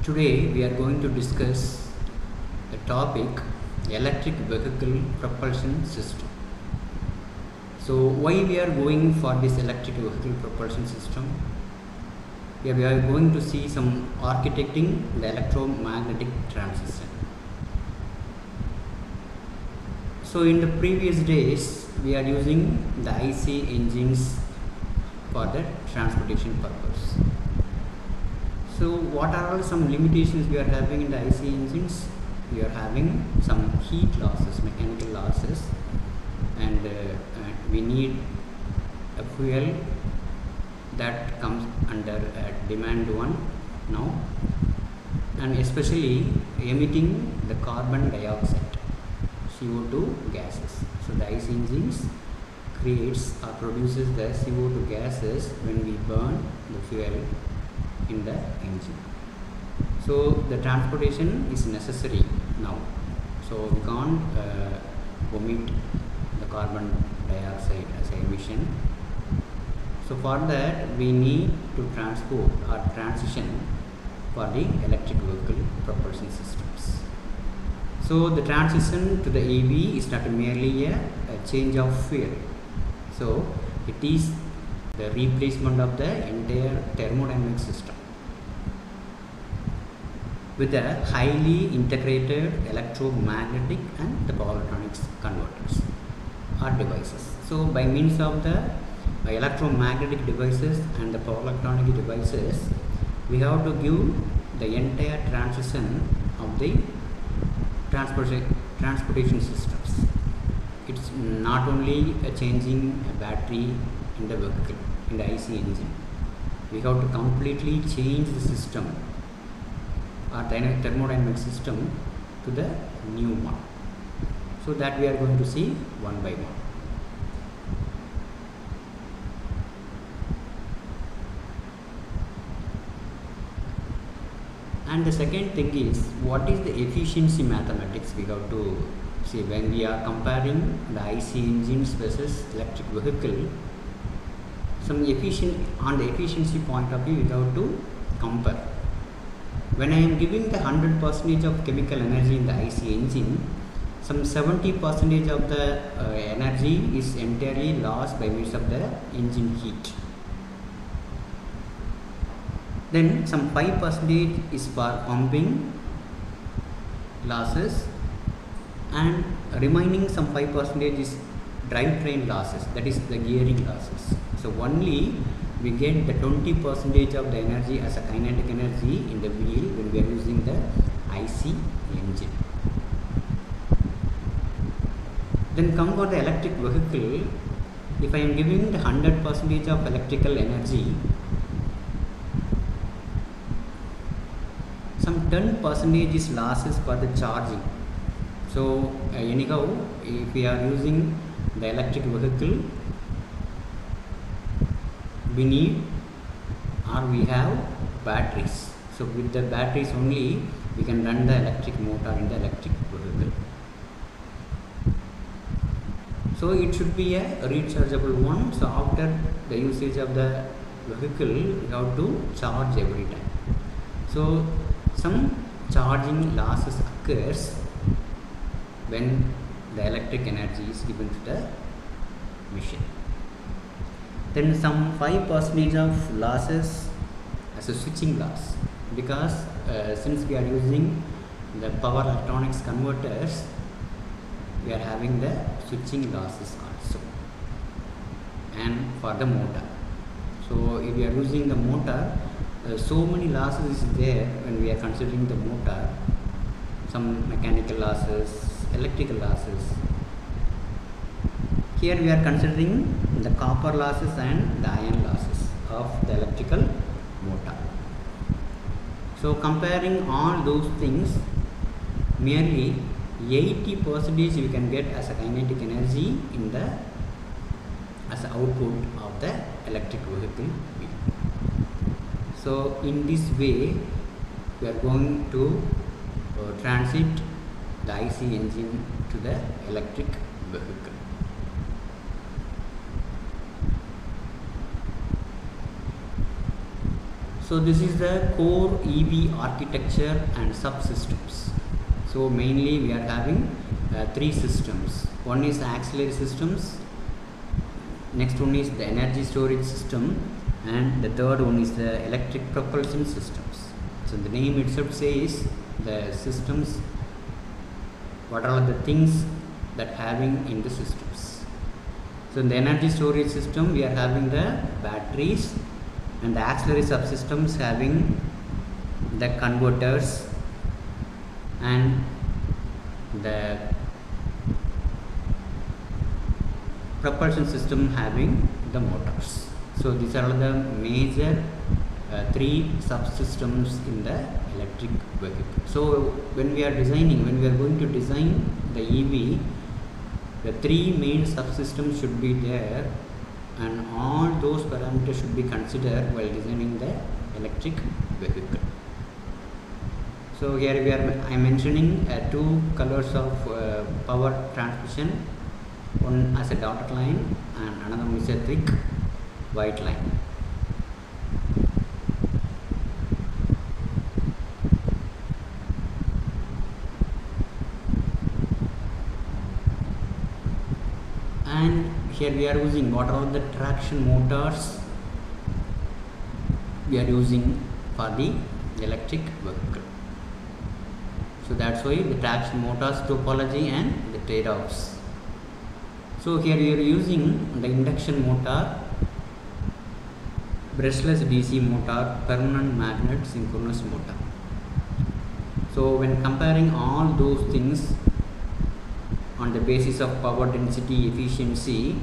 Today we are going to discuss the topic electric vehicle propulsion system. So why we are going for this electric vehicle propulsion system? Here we are going to see some architecting the electromagnetic transition. So in the previous days we are using the IC engines for the transportation purpose. So what are all some limitations we are having in the IC engines? We are having some heat losses, mechanical losses, and we need a fuel that comes under demand 1 now, and especially emitting the carbon dioxide, CO2 gases. So the IC engines creates or produces the CO2 gases when we burn the fuel in the engine. So the transportation is necessary now. So we can't omit the carbon dioxide as an emission. So for that we need to transport or transition for the electric vehicle propulsion systems. So the transition to the EV is not merely a change of fuel. So it is the replacement of the entire thermodynamic system with a highly integrated electromagnetic and the power electronics converters or devices. So by means of the electromagnetic devices and the power electronic devices, we have to give the entire transition of the transportation systems. It's not only changing a battery in the vehicle, in the IC engine. We have to completely change the system or thermodynamic system to the new one. So that we are going to see one by one. And the second thing is, what is the efficiency mathematics we have to see when we are comparing the IC engines versus electric vehicle. On the efficiency point of view, we have to compare. When I am giving the 100% of chemical energy in the IC engine, some 70% of the energy is entirely lost by means of the engine heat. Then some 5% is for pumping losses, and remaining some 5% is drivetrain losses, that is the gearing losses. So only we get the 20% of the energy as a kinetic energy in the wheel when we are using the IC engine. Then come for the electric vehicle. If I am giving the 100% of electrical energy, some 10% is losses for the charging. So anyhow, if we are using the electric vehicle, we need or we have batteries. So with the batteries only we can run the electric motor in the electric vehicle. So it should be a rechargeable one. So after the usage of the vehicle, we have to charge every time. So some charging losses occurs when the electric energy is given to the machine. Then some 5% of losses as a switching loss, because since we are using the power electronics converters, we are having the switching losses also, and for the motor. So if we are using the motor, so many losses is there when we are considering the motor. Some mechanical losses, electrical losses. Here we are considering the copper losses and the iron losses of the electrical motor. So comparing all those things, merely 80% we can get as a kinetic energy in the as output of the electric vehicle wheel. So in this way we are going to transit the IC engine to the electric vehicle. So this is the core EV architecture and subsystems. So mainly we are having three systems. One is the auxiliary systems, next one is the energy storage system, and the third one is the electric propulsion systems. So the name itself says the systems, what are the things that having in the systems. So in the energy storage system we are having the batteries, and the auxiliary subsystems having the converters, and the propulsion system having the motors. So these are the major three subsystems in the electric vehicle. So when we are going to design the EV, the three main subsystems should be there, and all those parameters should be considered while designing the electric vehicle. So here I am mentioning two colors of power transmission, one as a dotted line and another one is a thick white line. And here we are using what are the traction motors we are using for the electric vehicle. So that's why the traction motors topology and the trade-offs. So here we are using the induction motor, brushless DC motor, permanent magnet, synchronous motor. So when comparing all those things on the basis of power density, efficiency,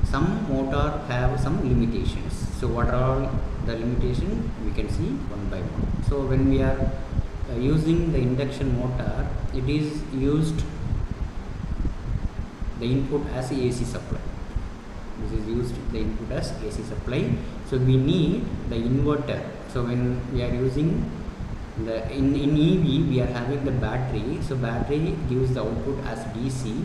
some motor have some limitations. So what are all the limitations we can see one by one. So when we are using the induction motor, it is used the input as a AC supply. This is used the input as AC supply. So we need the inverter. So when we are using the in EV we are having the battery. So battery gives the output as DC.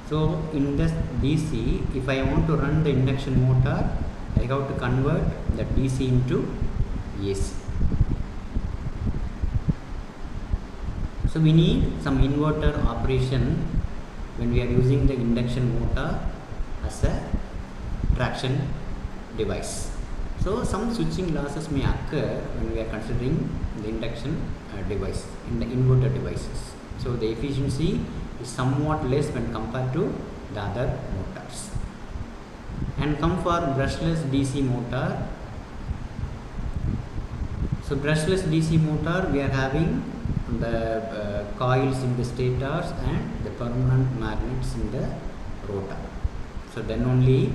So in this DC, if I want to run the induction motor, I have to convert the DC into AC. So we need some inverter operation when we are using the induction motor as a traction device. So some switching losses may occur when we are considering the induction device in the inverter devices. So the efficiency is somewhat less when compared to the other motors. And come for brushless DC motor. So brushless DC motor, we are having the coils in the stators and the permanent magnets in the rotor. So then only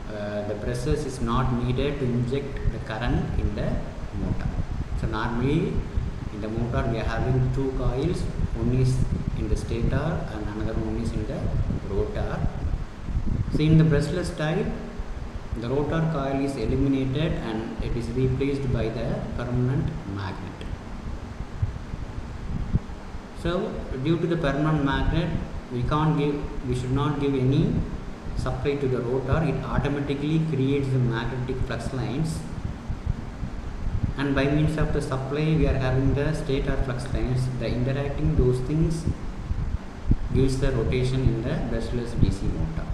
the brushes is not needed to inject the current in the motor. So normally in the motor we are having two coils, one is in the stator and another one is in the rotor. So in the brushless type, the rotor coil is eliminated and it is replaced by the permanent magnet. So due to the permanent magnet, we should not give any supply to the rotor. It automatically creates the magnetic flux lines, and by means of the supply we are having the stator flux lines. The interacting those things gives the rotation in the brushless DC motor.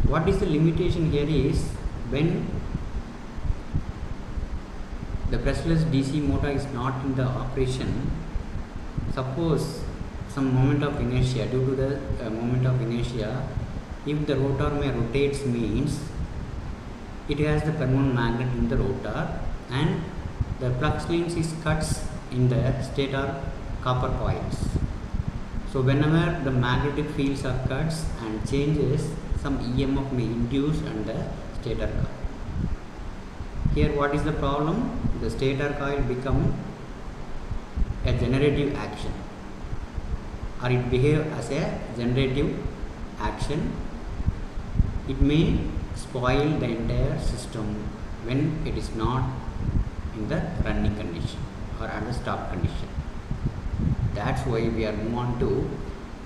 What is the limitation here is when the brushless DC motor is not in the operation. Suppose some moment of inertia, due to the moment of inertia, if the rotor may rotates means it has the permanent magnet in the rotor, and the flux lines is cuts in the stator copper coils. So whenever the magnetic fields are cuts and changes, some EMF may induce on the stator coil. Here what is the problem? The stator coil become a generative action, or it behave as a generative action. It may spoil the entire system when it is not in the running condition or under stop condition. That's why we are moving on to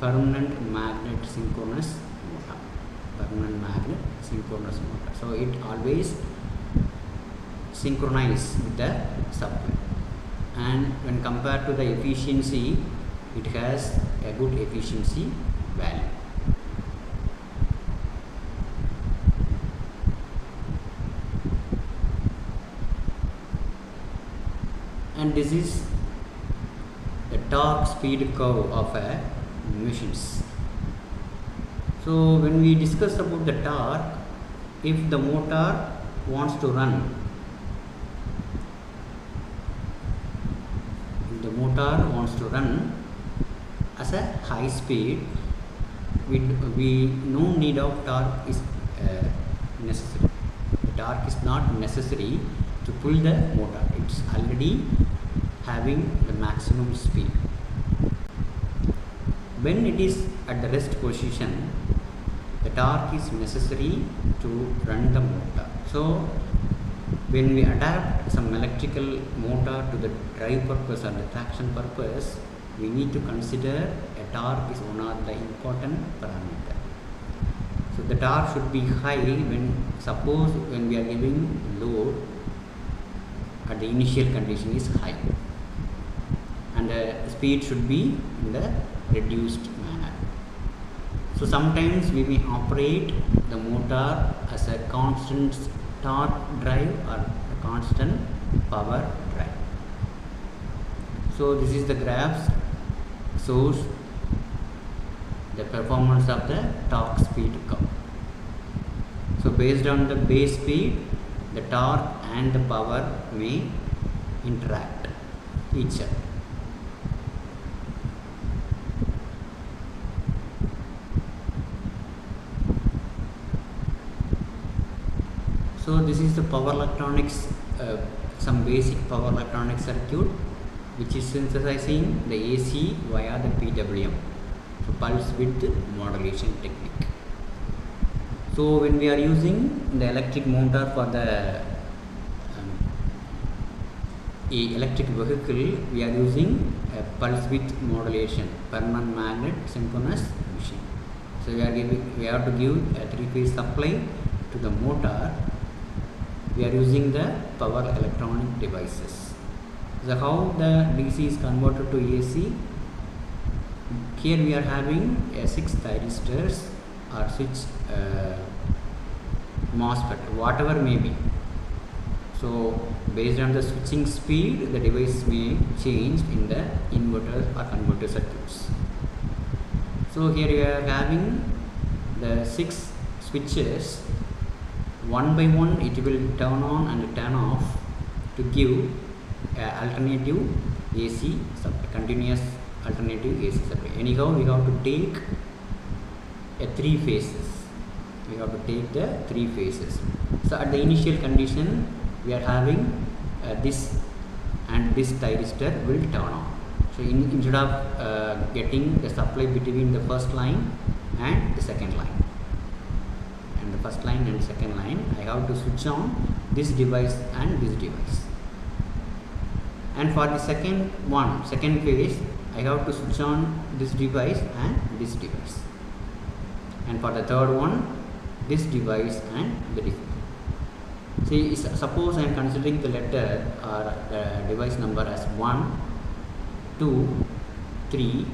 permanent magnet synchronous motor. Permanent magnet synchronous motor. So it always synchronized with the supply, and when compared to the efficiency, it has a good efficiency value. And this is the torque speed curve of a machines. So when we discuss about the torque, if the motor wants to run, as a high speed, we no need of torque is necessary. The torque is not necessary to pull the motor. It's already having the maximum speed. When it is at the rest position, the torque is necessary to run the motor. So when we adapt some electrical motor to the drive purpose or the traction purpose, we need to consider a torque is one of the important parameter. So the torque should be high when we are giving load at the initial condition is high, and the speed should be in the reduced manner. So sometimes we may operate the motor as a constant torque drive or a constant power drive. So this is the graphs shows the performance of the torque speed curve. So based on the base speed, the torque and the power may interact each other. So this is the power electronics, some basic power electronic circuit which is synthesizing the AC via the PWM, so pulse width modulation technique. So when we are using the electric motor for the electric vehicle, we are using a pulse width modulation permanent magnet synchronous machine. So we have to give a 3-phase supply to the motor. We are using the power electronic devices. So how the DC is converted to AC? Here we are having a 6 thyristors or switch MOSFET, whatever may be. So based on the switching speed, the device may change in the inverter or converter circuits. So here we are having the 6 switches. One by one it will turn on and turn off to give alternative AC supply, continuous alternative AC supply. Anyhow, we have to take a 3 phases. We have to take the 3 phases. So at the initial condition, we are having this, and this thyristor will turn on. So instead of getting the supply between the first line and the second line, first line and second line, I have to switch on this device and this device. And for the second phase, I have to switch on this device and this device. And for the third one, this device and the device. See, suppose I am considering the letter or the device number as 1, 2, 3,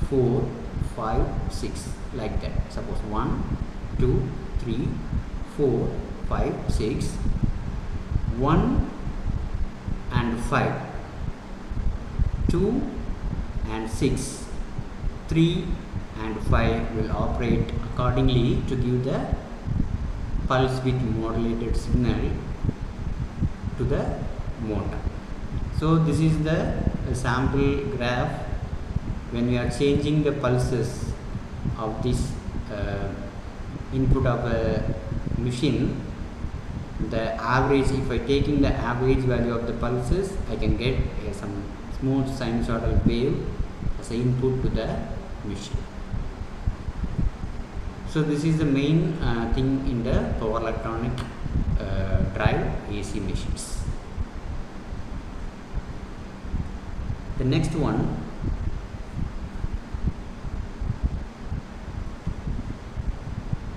4, 5, 6, like that. Suppose 1, 2, 3, 4, 5, 6, 1 and 5, 2 and 6, 3 and 5 will operate accordingly to give the pulse width modulated signal to the motor. So this is the sample graph when we are changing the pulses of this input of a machine. The average, if I taking the average value of the pulses, I can get some smooth sinusoidal wave as an input to the machine. So this is the main thing in the power electronic drive AC machines. The next one,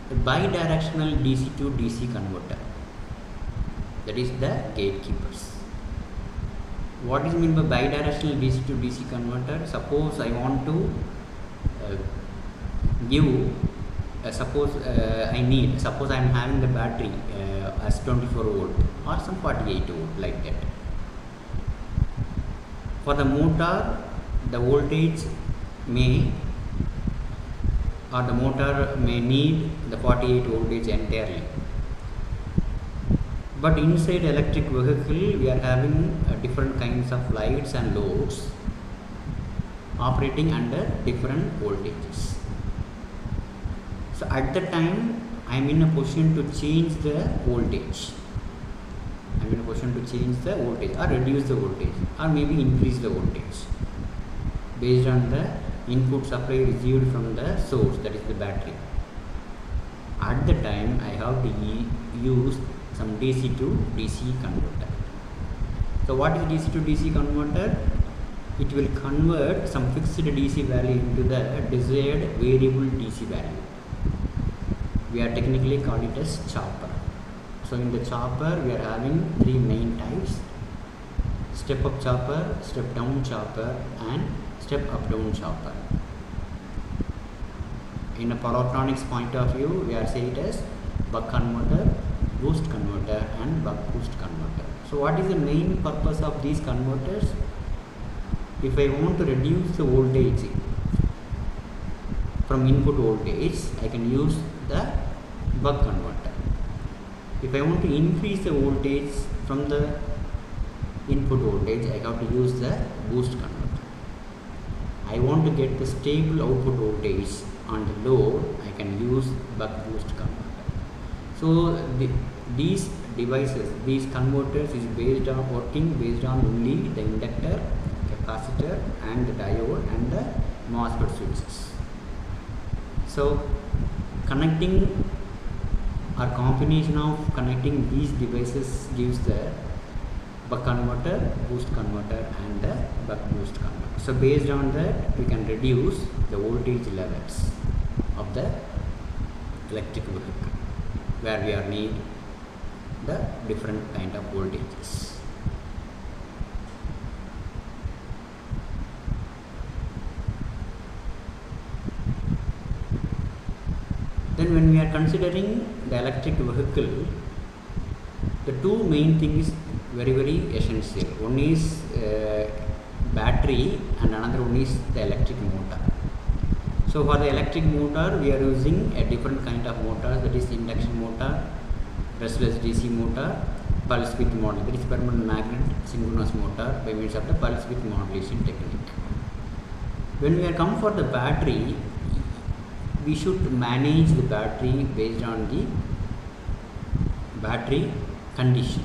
the bidirectional DC to DC converter. that is the gatekeepers. What is meant by bidirectional DC to DC converter? Suppose I want to give suppose I am having the battery as 24 volt or some 48 volt, like that. For the motor, the voltage may need the 48 voltage entirely. But inside electric vehicle, we are having different kinds of lights and loads operating under different voltages. So at the time, I am in a position to change the voltage. I am in a position to change the voltage or reduce the voltage or maybe increase the voltage based on the input supply received from the source, that is the battery. At the time, I have to use some DC to DC converter. So what is DC to DC converter? It will convert some fixed DC value into the desired variable DC value. We are technically called it as chopper. So in the chopper, we are having three main types: step up chopper, step down chopper, and step up down chopper. In a power electronics point of view, we are saying it as buck converter, boost converter, and buck boost converter. So what is the main purpose of these converters? If I want to reduce the voltage from input voltage, I can use the buck converter. If I want to increase the voltage from the input voltage, I have to use the boost converter. I want to get the stable output voltage on the load, I can use buck boost converter. So these devices, these converters is working based on only the inductor, capacitor, and the diode and the MOSFET switches. So connecting or combination of connecting these devices gives the buck converter, boost converter, and the buck boost converter. So based on that, we can reduce the voltage levels of the electric vehicle where we are need the different kind of voltages. Then when we are considering the electric vehicle, the two main things very essential. One is battery and another one is the electric motor. So for the electric motor, we are using a different kind of motor, that is induction motor, brushless DC motor, pulse width model, that is permanent magnet synchronous motor by means of the pulse width modulation technique. When we are come for the battery, we should manage the battery based on the battery condition,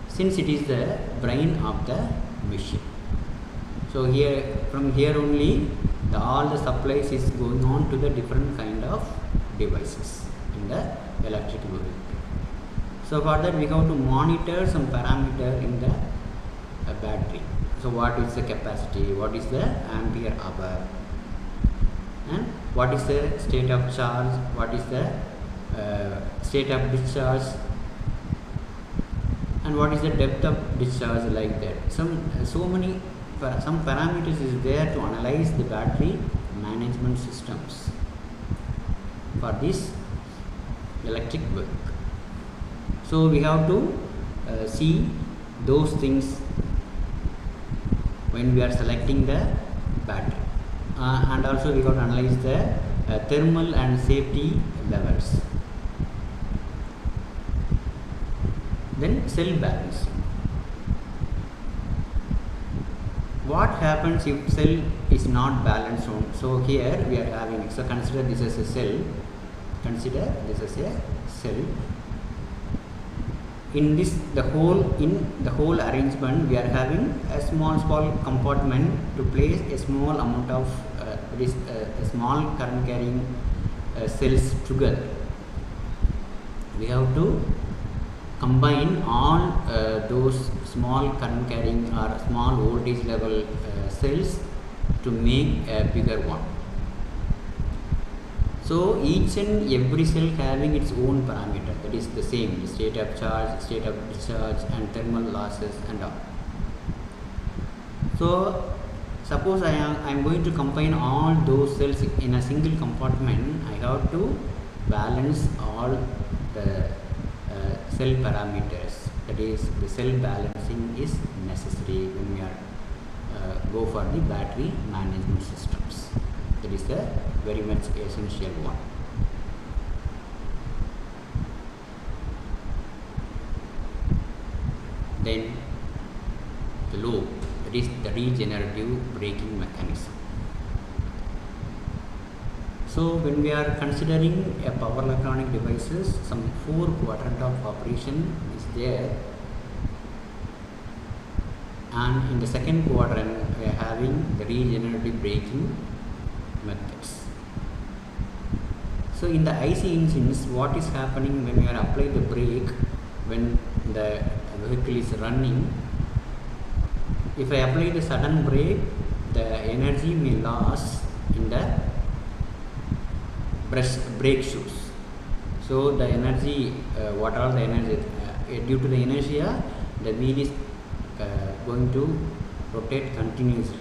since it is the brain of the machine. So from here only all the supplies is going on to the different kind of devices in the electric vehicle. So for that, we have to monitor some parameter in the battery. So what is the capacity, what is the ampere hour, and what is the state of charge, what is the state of discharge, and what is the depth of discharge, like that. Some parameters is there to analyze the battery management systems for this electric vehicle. So we have to see those things when we are selecting the battery, and also we have to analyze the thermal and safety levels. Then cell balancing. What happens if cell is not balanced on? So here we are having, so consider this as a cell. Consider this as a cell. In the whole arrangement, we are having a small compartment to place a small amount of small current carrying cells together. We have to combine all those small current carrying or small voltage level cells to make a bigger one. So each and every cell having its own parameter, that is the same, the state of charge, state of discharge, and thermal losses and all. So suppose I am going to combine all those cells in a single compartment. I have to balance all the cell parameters. That is, the cell balancing is necessary when we are go for the battery management systems. That is the very much essential one. Then the loop, that is the regenerative braking mechanism. So when we are considering a power electronic devices, some 4 quadrant of operation is there, and in the second quadrant we are having the regenerative braking methods. So in the IC engines, what is happening when we are applying the brake when the vehicle is running? If I apply the sudden brake, the energy may lose in the brake shoes. So the energy, what are the energy? Due to the inertia, the wheel is going to rotate continuously.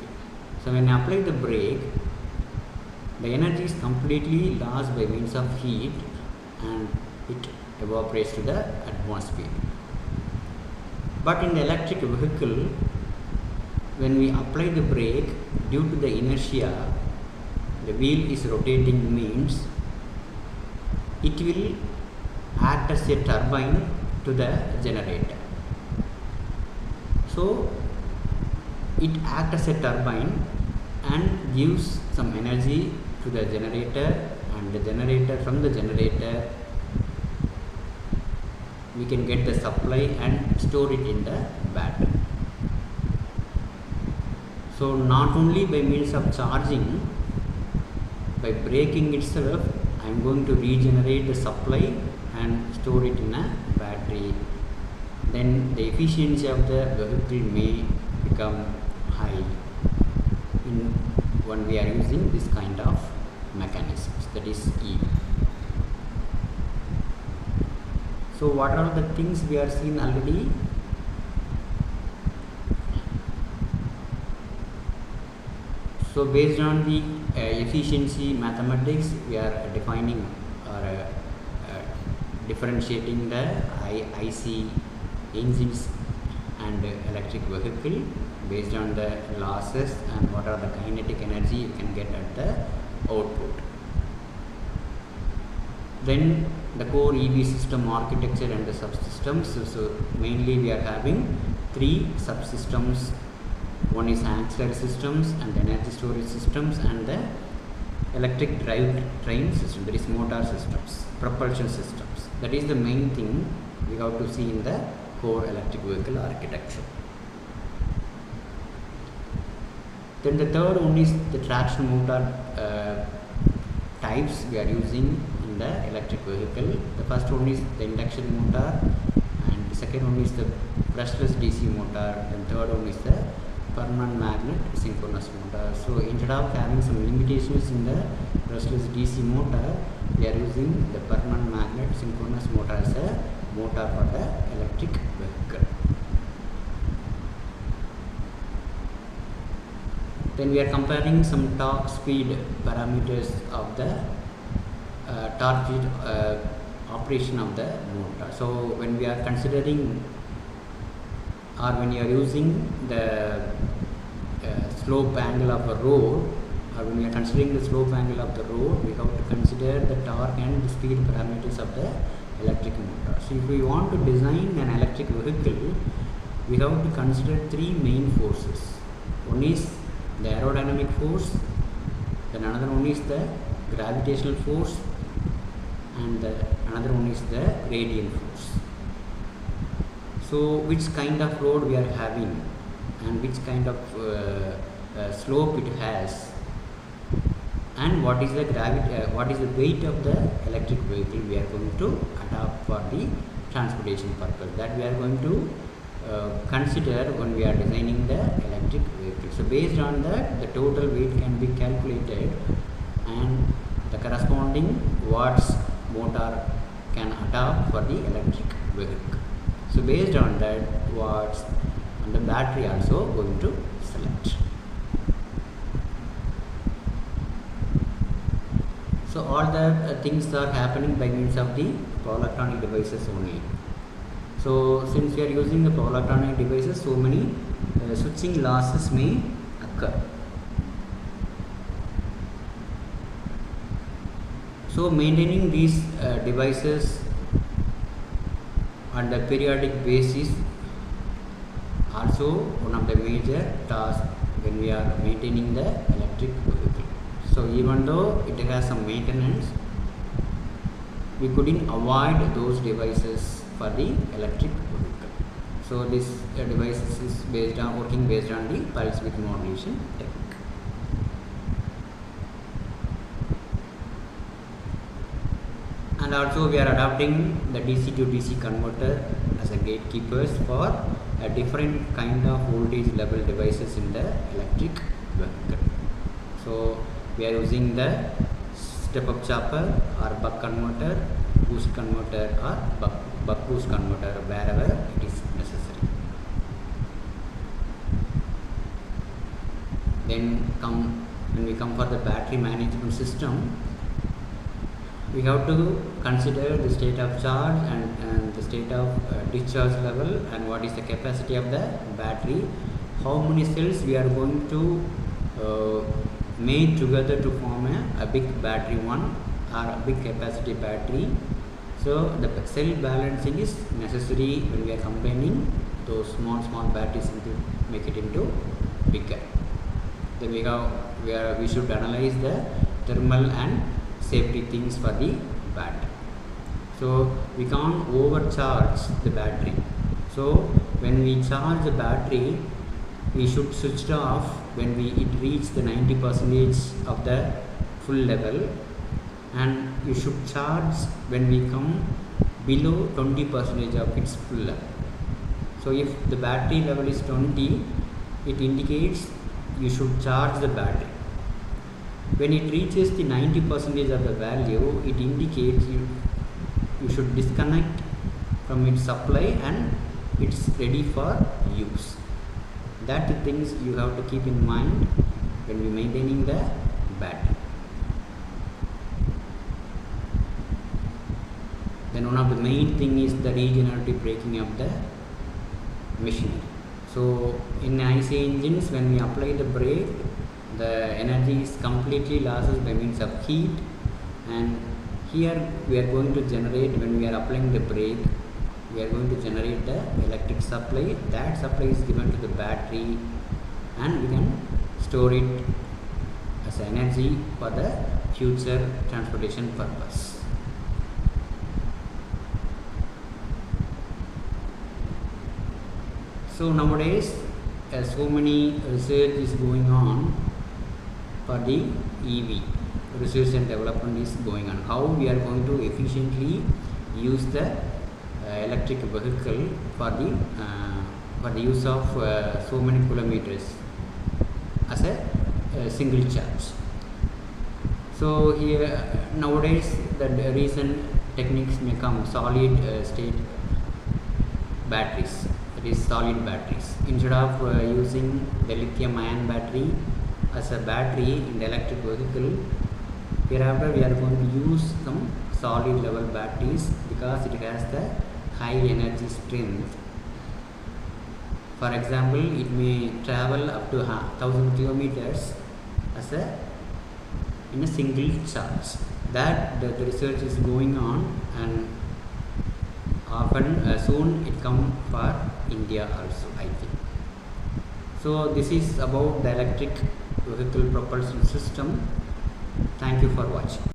So when I apply the brake, the energy is completely lost by means of heat and it evaporates to the atmosphere. But in the electric vehicle, when we apply the brake, due to the inertia, the wheel is rotating, means it will act as a turbine to the generator. So it acts as a turbine and gives some energy to the generator, and the generator, from the generator we can get the supply and store it in the battery. So not only by means of charging, by braking itself, I am going to regenerate the supply and store it in a battery. Then the efficiency of the vehicle may become high when we are using this kind of mechanisms, that is E. So what are the things we are seen already? So based on the efficiency mathematics, we are defining or differentiating the IC engines and electric vehicle based on the losses and what are the kinetic energy you can get at the output. Then the core EV system architecture and the subsystems. So mainly we are having 3 subsystems. One is ancillary systems and the energy storage systems and the electric drive train system, that is motor systems, propulsion systems. That is the main thing we have to see in the core electric vehicle architecture. Then the third one is the traction motor types we are using in the electric vehicle. The first one is the induction motor, and the second one is the brushless DC motor, and third one is the permanent magnet synchronous motor. So instead of having some limitations in the brushless DC motor, we are using the permanent magnet synchronous motor as a motor for the electric vehicle. Then we are comparing some torque speed parameters of the torque speed operation of the motor. So when we are considering or when you are using the slope angle of a road, or when we are considering the slope angle of the road, we have to consider the torque and the speed parameters of the electric motor. So if we want to design an electric vehicle, we have to consider 3 main forces. One is the aerodynamic force, then another one is the gravitational force, and another one is the radial force. So which kind of road we are having and which kind of slope it has, and what is the what is the weight of the electric vehicle we are going to adopt for the transportation purpose, that we are going to consider when we are designing the electric vehicle. So based on that, the total weight can be calculated, and the corresponding watts motor can adopt for the electric vehicle. So based on that watts and the battery also going to select. So all the things are happening by means of the power electronic devices only. So since we are using the power electronic devices, so many switching losses may occur. So maintaining these devices on a periodic basis also one of the major tasks when we are maintaining the electric vehicle. So even though it has some maintenance, we couldn't avoid those devices for the electric vehicle. So this device is working based on the pulse width modulation technique. And also we are adopting the DC to DC converter as a gatekeepers for a different kind of voltage level devices in the electric vehicle. So we are using the step up chopper or buck converter, boost converter or buck boost converter wherever it is necessary. Then when we come for the battery management system, we have to consider the state of charge and the state of discharge level, and what is the capacity of the battery, how many cells we are going to made together to form a big battery one or a big capacity battery. So the cell balancing is necessary when we are combining those small batteries to make it into bigger. Then we should analyze the thermal and safety things for the battery. So we can't overcharge the battery. So when we charge the battery, we should switch it off when it reaches the 90% of the full level, and you should charge when we come below 20% of its full level. So if the battery level is 20, it indicates you should charge the battery. When it reaches the 90% of the value, it indicates you should disconnect from its supply and it's ready for use. That things you have to keep in mind when we maintaining the battery. Then one of the main thing is the regenerative braking of the machinery. So in IC engines, when we apply the brake, the energy is completely losses by means of heat, and here we are going to generate, when we are applying the brake, we are going to generate the electric supply. That supply is given to the battery and we can store it as energy for the future transportation purpose. So nowadays so many research is going on for the EV. Research and development is going on. How we are going to efficiently use the electric vehicle for the use of so many kilometers as a single charge. So here nowadays the recent techniques may come solid state batteries, that is solid batteries. Instead of using the lithium ion battery as a battery in the electric vehicle, hereafter we are going to use some solid level batteries because it has the high energy strength. For example, it may travel up to 1000 kilometers as in a single charge. That the research is going on, and often soon it come for India also, I think. So this is about the electric vehicle propulsion system. Thank you for watching.